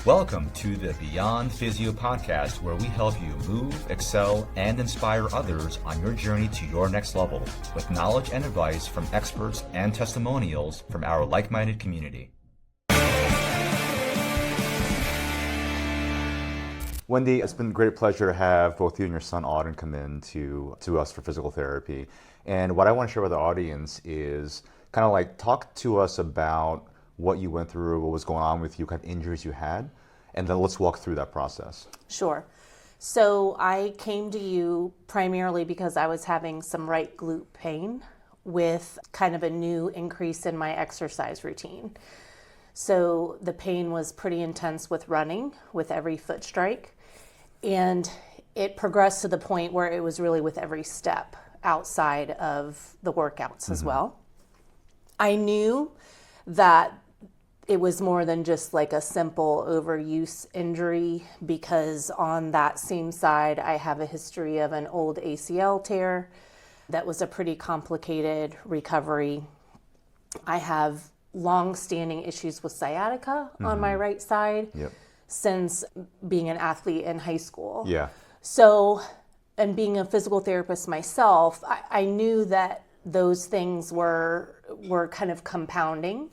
Welcome to the Beyond Physio podcast, where we help you move, excel, and inspire others on your journey to your next level with knowledge and advice from experts and testimonials from our like-minded community. Wendy, it's been a great pleasure to have both you and your son Auden come in to us for physical therapy. And what I want to share with the audience is kind of like talk to us about what you went through, what was going on with you, kind of injuries you had, and then let's walk through that process. Sure. So I came to you primarily because I was having some right glute pain with kind of a new increase in my exercise routine. So the pain was pretty intense with running, with every foot strike, and it progressed to the point where it was really with every step outside of the workouts as well. I knew that it was more than just like a simple overuse injury, because on that same side, I have a history of an old ACL tear that was a pretty complicated recovery. I have long-standing issues with sciatica on my right side since being an athlete in high school. So, and being a physical therapist myself, I knew that those things were kind of compounding,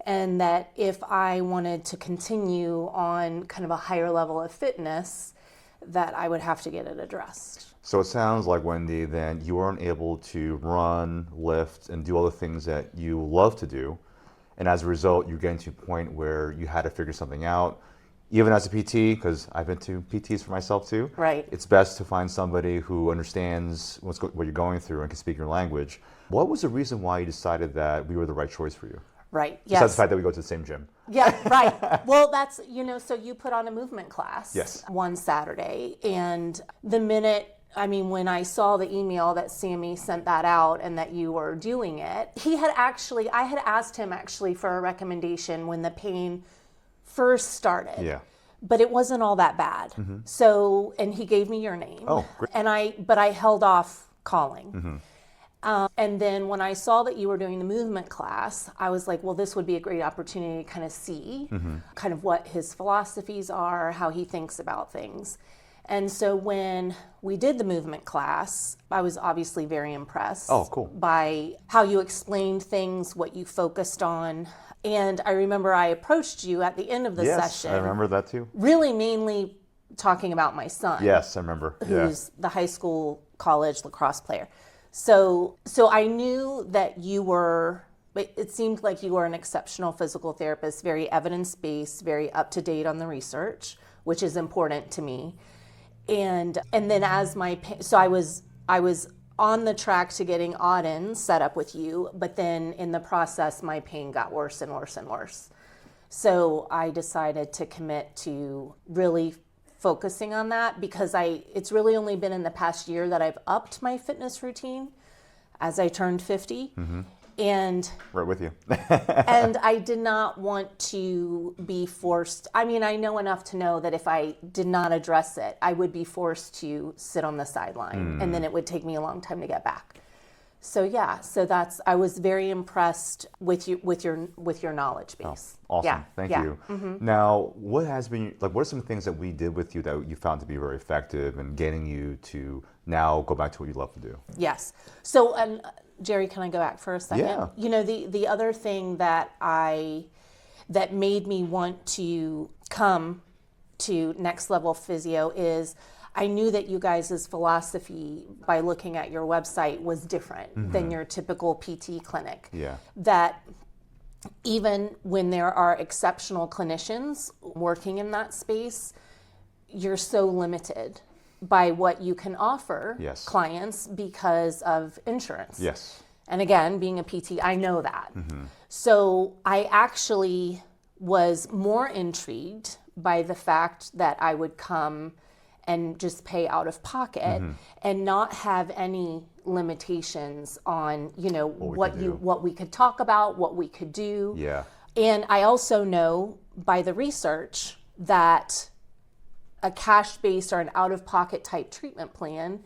and that if I wanted to continue on kind of a higher level of fitness, that I would have to get it addressed. So it sounds like, Wendy, then you weren't able to run, lift, and do all the things that you love to do. And as a result, you're getting to a point where you had to figure something out. Even as a PT, because I've been to PTs for myself too. Right. It's best to find somebody who understands what you're going through and can speak your language. What was the reason why you decided that we were the right choice for you? Right. Yes. Besides the fact that we go to the same gym. Yeah, right. Well, that's, so you put on a movement class one Saturday, and the minute, when I saw the email that Sammy sent that out and that you were doing it, I had asked him for a recommendation when the pain first started. Yeah. But it wasn't all that bad. So, and he gave me your name. Oh, great. But I held off calling. And then when I saw that you were doing the movement class, I was like, well, this would be a great opportunity to kind of see kind of what his philosophies are, how he thinks about things. And so when we did the movement class, I was obviously very impressed by how you explained things, what you focused on. And I remember I approached you at the end of the session. Yes, I remember that too. Really mainly talking about my son. Yes, I remember. Who's the high school, college lacrosse player. So I knew that it seemed like you were an exceptional physical therapist, very evidence-based, very up-to-date on the research, which is important to me. And then I was on the track to getting Auden set up with you, but then in the process, my pain got worse and worse and worse. So I decided to commit to really focusing on that, because it's really only been in the past year that I've upped my fitness routine as I turned 50. And right with you. And I did not want to be forced. I know enough to know that if I did not address it, I would be forced to sit on the sideline, and then it would take me a long time to get back. So I was very impressed with your knowledge base. Oh, awesome. Thank you. Now, what are some things that we did with you that you found to be very effective in getting you to now go back to what you love to do? Yes. So, Jerry, can I go back for a second? Yeah. The other thing that made me want to come to Next Level Physio is I knew that you guys' philosophy, by looking at your website, was different than your typical PT clinic. Yeah. That even when there are exceptional clinicians working in that space, you're so limited by what you can offer clients because of insurance. Yes. And again, being a PT, I know that. So I actually was more intrigued by the fact that I would come and just pay out of pocket and not have any limitations on, what we could talk about, what we could do. Yeah. And I also know by the research that a cash-based or an out-of-pocket type treatment plan,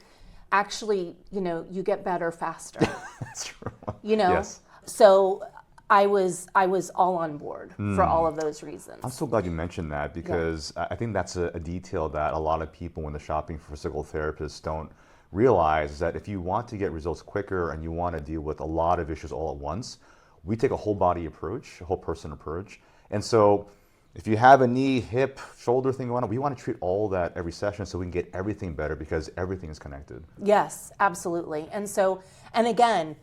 actually, you get better faster. That's true. Yes. So I was all on board for all of those reasons. I'm so glad you mentioned that because I think that's a detail that a lot of people when they're shopping for physical therapists don't realize is that if you want to get results quicker and you want to deal with a lot of issues all at once, we take a whole body approach, a whole person approach. And so if you have a knee, hip, shoulder thing going on, we want to treat all that every session so we can get everything better because everything is connected. Yes, absolutely. And so, and again,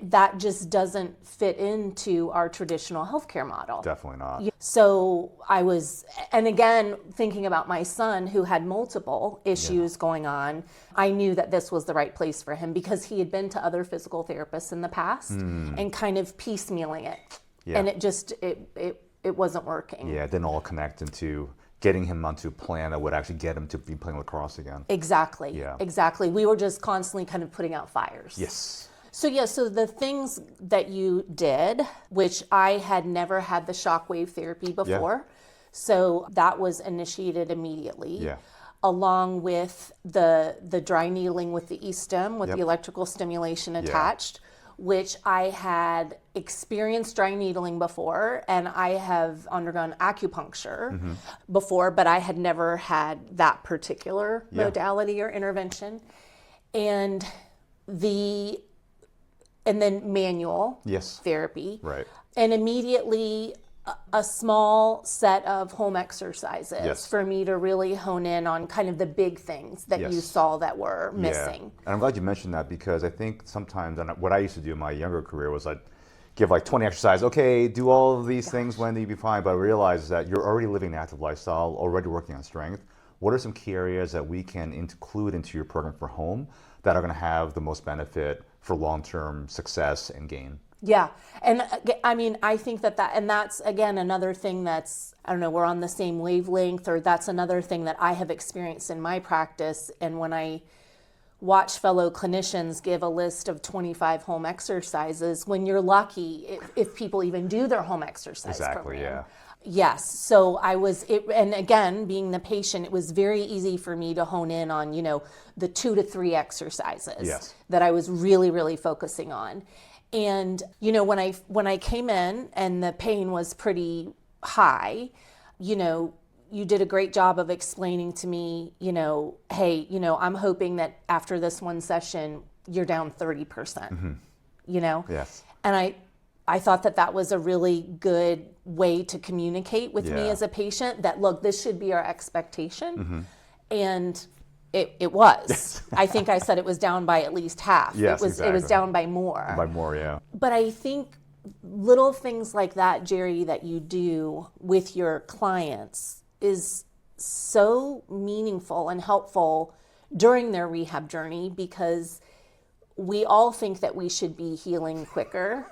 that just doesn't fit into our traditional healthcare model. Definitely not. So I was, and again, thinking about my son who had multiple issues going on, I knew that this was the right place for him because he had been to other physical therapists in the past and kind of piecemealing it. Yeah. And it just, it wasn't working. Yeah, it didn't all connect into getting him onto a plan that would actually get him to be playing lacrosse again. Exactly. Yeah. Exactly. We were just constantly kind of putting out fires. Yes. So the things that you did, which I had never had the shockwave therapy before, so that was initiated immediately. Yeah. Along with the dry needling with the e-stim, with the electrical stimulation attached, which I had experienced dry needling before, and I have undergone acupuncture before, but I had never had that particular modality or intervention. And then manual therapy. Right. And immediately a small set of home exercises for me to really hone in on kind of the big things that you saw that were missing. Yeah. And I'm glad you mentioned that because I think sometimes, and what I used to do in my younger career was I'd give like 20 exercises. Okay, do all of these things, Wendy, you'll be fine. But I realized that you're already living an active lifestyle, already working on strength. What are some key areas that we can include into your program for home that are going to have the most benefit for long-term success and gain? Yeah. And I mean, I think and that's, again, another thing that's, I don't know, we're on the same wavelength, or that's another thing that I have experienced in my practice. And when I watch fellow clinicians give a list of 25 home exercises, when you're lucky, if people even do their home exercise program. Yes. So and again, being the patient, it was very easy for me to hone in on, the 2 to 3 exercises that I was really, really focusing on. And, when I came in and the pain was pretty high, you did a great job of explaining to me, hey, I'm hoping that after this one session, you're down 30%, Yes. And I thought that was a really good way to communicate with me as a patient that, look, this should be our expectation. And it was. I think I said it was down by at least half. Yes, It was down by more. By more, yeah. But I think little things like that, Jerry, that you do with your clients is so meaningful and helpful during their rehab journey because we all think that we should be healing quicker.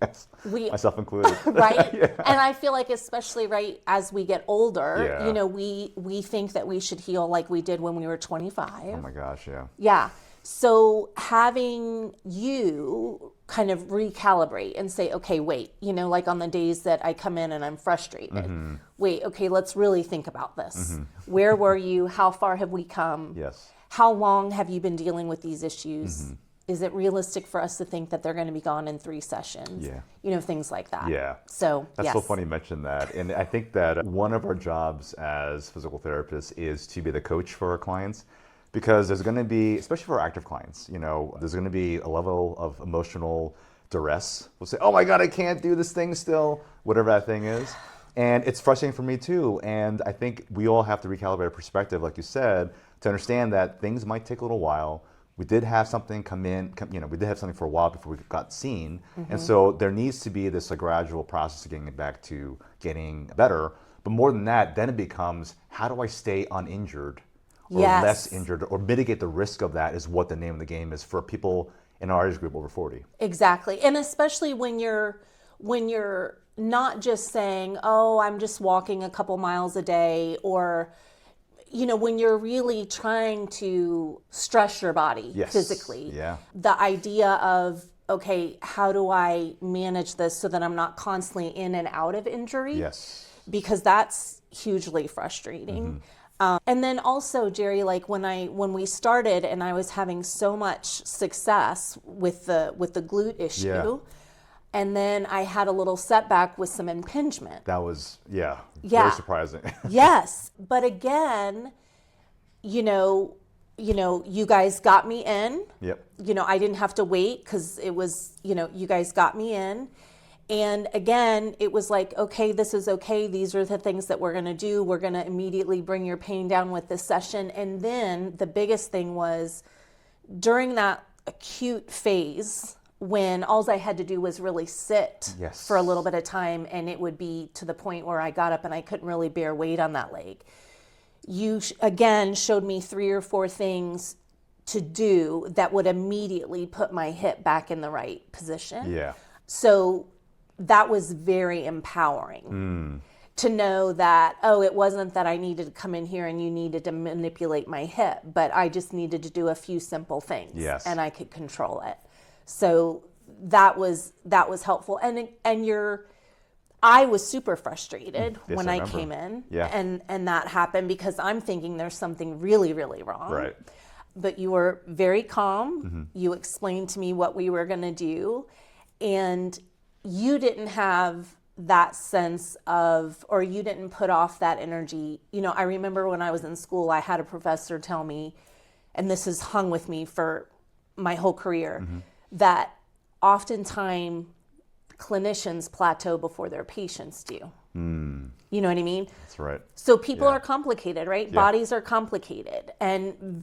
Yes, myself included. Right? And I feel like especially as we get older, we think that we should heal like we did when we were 25. Oh my gosh, yeah. Yeah. So having you kind of recalibrate and say, okay, wait, like on the days that I come in and I'm frustrated, wait, okay, let's really think about this. Where were you? How far have we come? Yes. How long have you been dealing with these issues? Is it realistic for us to think that they're going to be gone in 3 sessions? Yeah. Things like that. Yeah. So that's so funny you mentioned that. And I think that one of our jobs as physical therapists is to be the coach for our clients because there's going to be, especially for our active clients, there's going to be a level of emotional duress. We'll say, oh my God, I can't do this thing still, whatever that thing is. And it's frustrating for me too. And I think we all have to recalibrate our perspective, like you said, to understand that things might take a little while. We did have something we did have something for a while before we got seen. And so there needs to be this gradual process of getting it back to getting better. But more than that, then it becomes, how do I stay uninjured or less injured or mitigate the risk of that is what the name of the game is for people in our age group over 40. Exactly. And especially when you're not just saying, oh, I'm just walking a couple miles a day, or when you're really trying to stress your body physically, the idea of, okay, how do I manage this so that I'm not constantly in and out of injury? Yes. Because that's hugely frustrating. And then also, Jerry, like when we started and I was having so much success with the glute issue, And then I had a little setback with some impingement. That was, Yeah. very surprising. Yes. But again, you know, you guys got me in. Yep. I didn't have to wait because it was, you guys got me in. And again, it was like, okay, this is okay. These are the things that we're going to do. We're going to immediately bring your pain down with this session. And then the biggest thing was during that acute phase, when all I had to do was really sit for a little bit of time, and it would be to the point where I got up and I couldn't really bear weight on that leg. You again showed me 3 or 4 things to do that would immediately put my hip back in the right position. Yeah. So that was very empowering to know that, it wasn't that I needed to come in here and you needed to manipulate my hip, but I just needed to do a few simple things and I could control it. So that was helpful. I was super frustrated when I came in and that happened because I'm thinking there's something really, really wrong. Right. But you were very calm. You explained to me what we were going to do, and you didn't have that sense of, or you didn't put off that energy. I remember when I was in school, I had a professor tell me, and this has hung with me for my whole career, that oftentimes clinicians plateau before their patients do. You know what I mean? That's right. So people are complicated, right? Bodies are complicated. And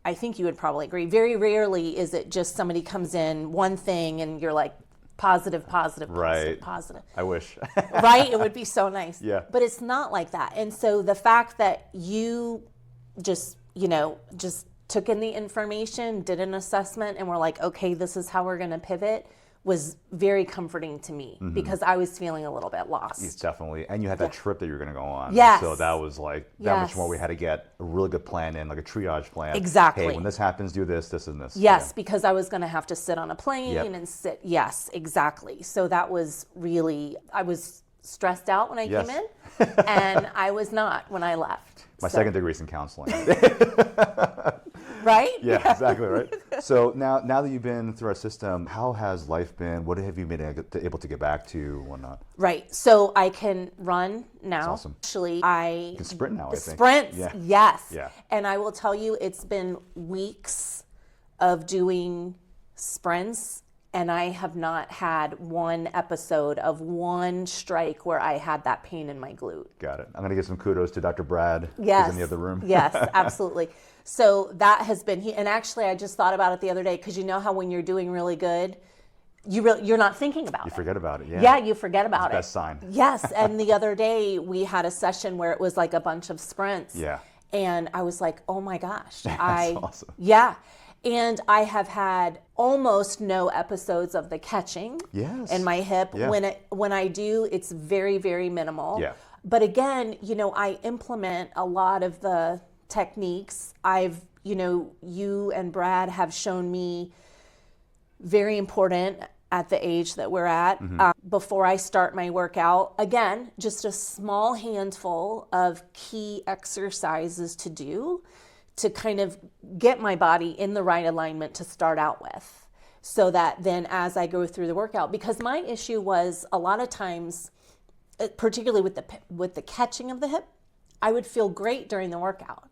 I think you would probably agree, very rarely is it just somebody comes in, one thing, and you're like, positive, right. positive. I wish. Right? It would be so nice. Yeah. But it's not like that. And so the fact that you just took in the information, did an assessment, and were like, okay, this is how we're going to pivot, was very comforting to me because I was feeling a little bit lost. Yes, definitely. And you had that trip that you were going to go on. Yes. So that was like that much more. We had to get a really good plan in, like a triage plan. Exactly. Hey, when this happens, do this, this, and this. Yes, because I was going to have to sit on a plane and sit. Yes, exactly. So that was really, I was stressed out when I came in, and I was not when I left. My second degree is in counseling. Right? Yeah, exactly right. So now that you've been through our system, how has life been? What have you been able to get back to, whatnot? Right. So I can run now. That's awesome. Actually, You can sprint now, I think. Sprints, yes. Yeah. And I will tell you, it's been weeks of doing sprints, and I have not had one episode of one strike where I had that pain in my glute. Got it. I'm going to give some kudos to Dr. Brad, Yes. who's in the other room. Yes, absolutely. So that has been, and actually I just thought about it the other day, because you know how when you're doing really good, you're not thinking about it. You forget about it, yeah. Yeah, you forget about it. Best sign. Yes, and the other day we had a session where it was like a bunch of sprints. Yeah. And I was like, oh my gosh. That's awesome. Yeah. And I have had almost no episodes of the catching in my hip. Yeah. When I do, it's very, very minimal. Yeah. But again, I implement a lot of the techniques. You and Brad have shown me very important at the age that we're at. Before I start my workout, again, just a small handful of key exercises to do to kind of get my body in the right alignment to start out with, so that then as I go through the workout, because my issue was a lot of times, particularly with the catching of the hip, I would feel great during the workout,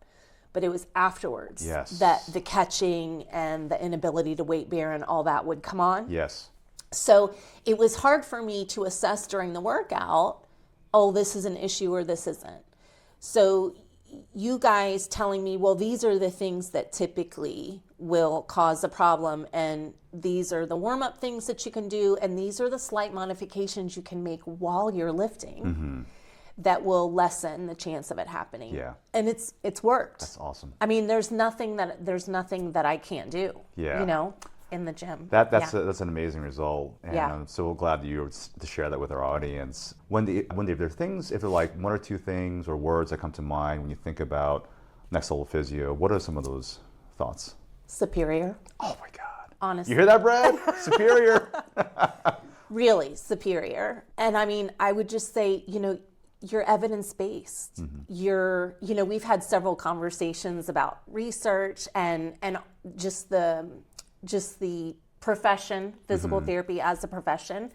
but it was afterwards that the catching and the inability to weight bear and all that would come on. Yes. So it was hard for me to assess during the workout, oh, this is an issue or this isn't. So you guys telling me, well, these are the things that typically will cause a problem, and these are the warm-up things that you can do, and these are the slight modifications you can make while you're lifting that will lessen the chance of it happening. Yeah. And it's worked. That's awesome. I mean, there's nothing that I can't do. Yeah. In the gym. That's an amazing result, and Yeah. I'm so glad that you were to share that with our audience. Wendy, if there are things, if there are like one or two things or words that come to mind when you think about Next Level Physio, what are some of those thoughts? Superior. Oh my God. Honestly. You hear that, Brad? Superior. Really superior. And I mean, I would just say, you're evidence-based. We've had several conversations about research and just the profession, physical therapy as a profession.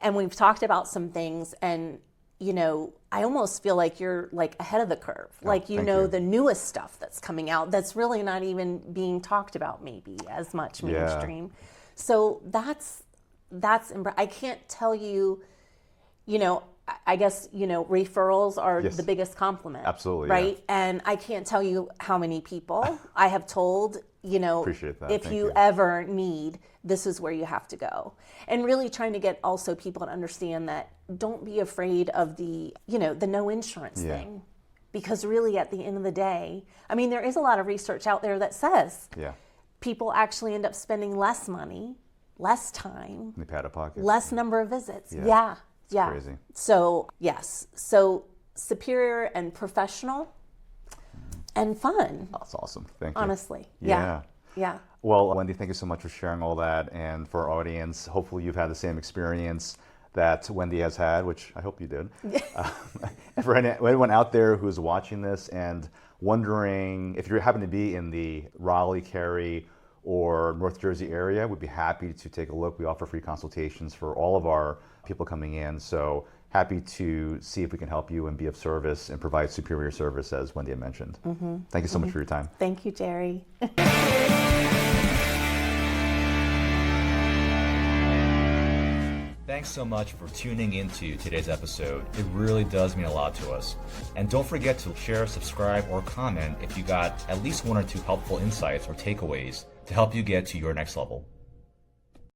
And we've talked about some things, and I almost feel like you're like ahead of the curve. Like, thank you. the newest stuff that's coming out that's really not even being talked about maybe as much mainstream. So I can't tell you, I guess, referrals are the biggest compliment. Absolutely. Right. Yeah. And I can't tell you how many people I have told, Appreciate that. if Thank you you. ever need, this is where you have to go. And really trying to get also people to understand that don't be afraid of the no insurance thing. Because really at the end of the day, I mean, there is a lot of research out there that says people actually end up spending less money, less time, In the pad of pocket. less number of visits. Yeah. Crazy. So, yes. So, superior and professional and fun. That's awesome. Thank you. Honestly. Yeah. Yeah. Well, Wendy, thank you so much for sharing all that. And for our audience, hopefully you've had the same experience that Wendy has had, which I hope you did. And for anyone out there who's watching this and wondering if you happen to be in the Raleigh, Cary, or North Jersey area, we'd be happy to take a look. We offer free consultations for all of our people coming in. So happy to see if we can help you and be of service and provide superior service, as Wendy had mentioned. Thank you so much for your time. Thank you, Jerry. Thanks so much for tuning into today's episode. It really does mean a lot to us. And don't forget to share, subscribe, or comment if you got at least one or two helpful insights or takeaways to help you get to your next level.